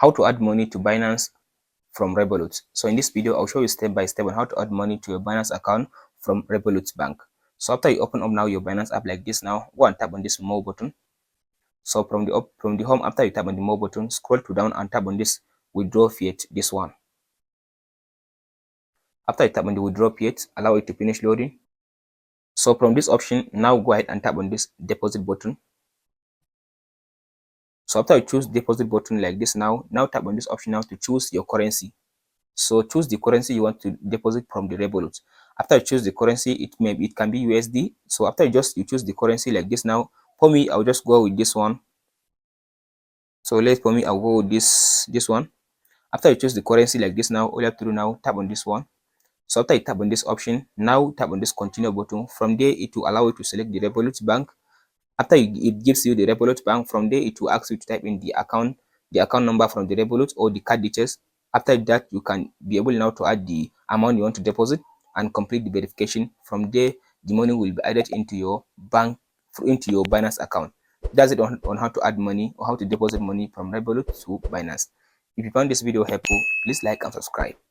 How to add money to Binance from Revolut. So in this video, I'll show you step by step on how to add money to your Binance account from Revolut Bank. So after you open up now your Binance app like this, now go and tap on this more button. So from the home, after you tap on the more button, scroll to down and tap on this withdraw fiat, this one. After you tap on the withdraw fiat, allow it to finish loading. So from this option, now go ahead and tap on this deposit button. So after you choose deposit button like this, now tap on this option now to choose your currency. So choose the currency you want to deposit from the Revolut. After you choose the currency, it can be USD. So after you choose the currency like this now, for me, I'll just go with this one. So for me, I'll go with this one. After you choose the currency like this now, all you have to do now, tap on this one. So after you tap on this option, now tap on this continue button. From there, it will allow you to select the Revolut bank. After it gives you the Revolut bank, from there it will ask you to type in the account number from the Revolut or the card details. After that, you can be able now to add the amount you want to deposit and complete the verification. From there, the money will be added into your bank, into your Binance account. That's it on how to add money or how to deposit money from Revolut to Binance. If you found this video helpful, please like and subscribe.